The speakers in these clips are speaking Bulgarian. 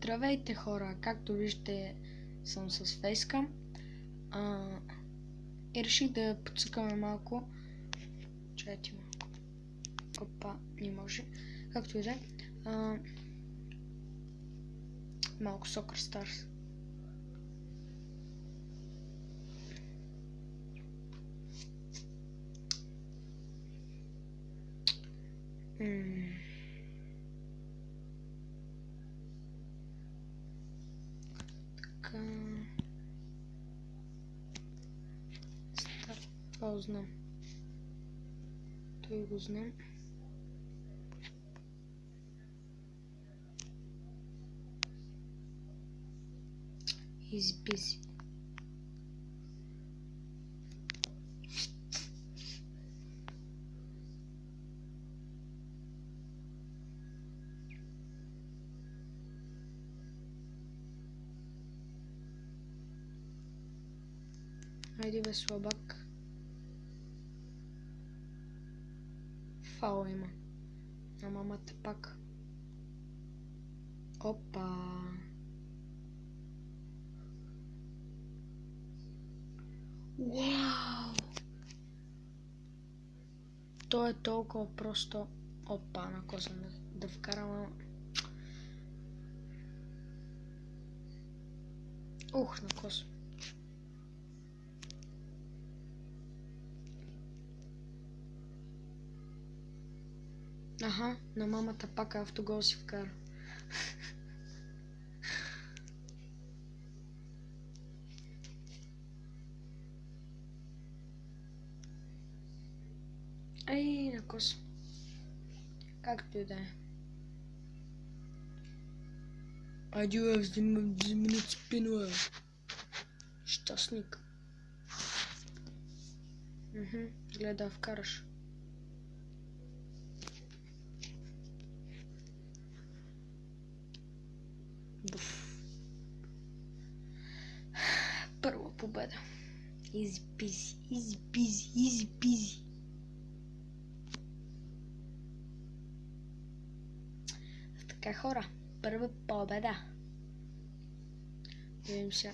Здравейте хора, както виждате съм с фейскам и реших да подсъкаме малко. Чайте малко. Опа, не може. Както и да е. Малко Soccer Stars. Това знам. Той го знам. He's busy. Хайде бе, слабак. Фаул има. А мамата пак. Опа. Вау! То е толкова просто. Опа, на кого съм да вкарам. Ух, на кос. Аха, на мамата пак автогол си вкара. Ей, на кос. Както и да е. Айде, вземи спину, щастник. Гледа, вкараш. Първа победа. Easy peasy, easy peasy, easy peasy. Така хора, първа победа. Видим се.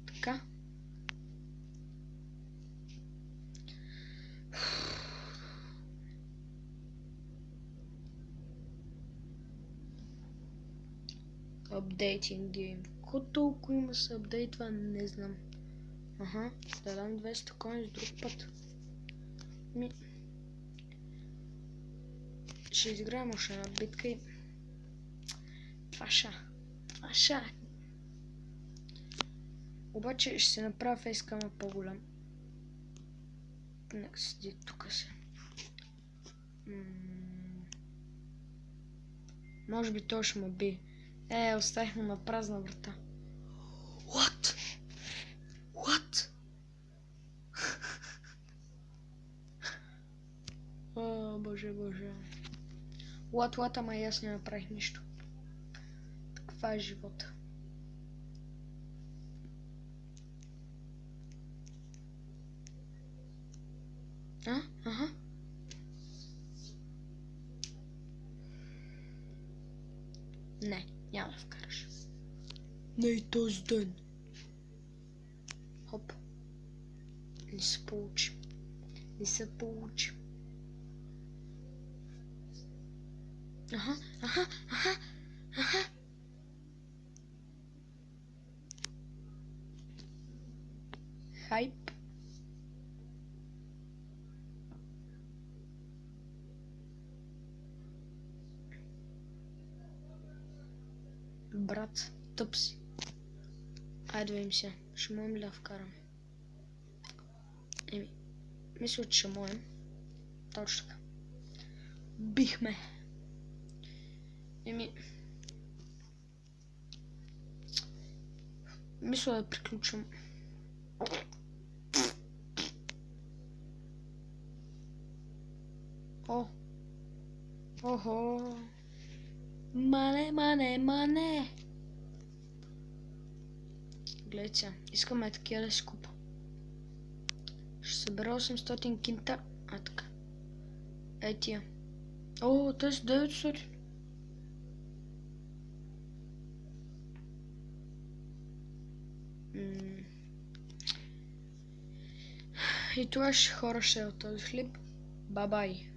Така. Updating game. Ко толкова има се апдейтва, не знам. Аха, да дам 200 коин с друг път. Ще изиграем още една битка и... Това ша. Обаче ще се направя фейскама по-голям. Нека седи тук се. Може би той ще ме би. Оставихме на празна врата. What? О, боже. What, ама и аз не направих нищо. Таква е живота. Аха. Не, няма да вкараш. Не и този ден. Хоп. Не се получи. Аха. Хайп. Брат, тъп си. Айде видим се. Ще можем ли да вкарам? Мисля, че ще можем. Точно така. Бихме. Мисля да приключвам. Охо. Мане. Гледайте, искаме такива да си купа. Ще събера 800 кинта. Така. Тия. О, тези 900. И това ще хора ще е от този хлеб. Бабай!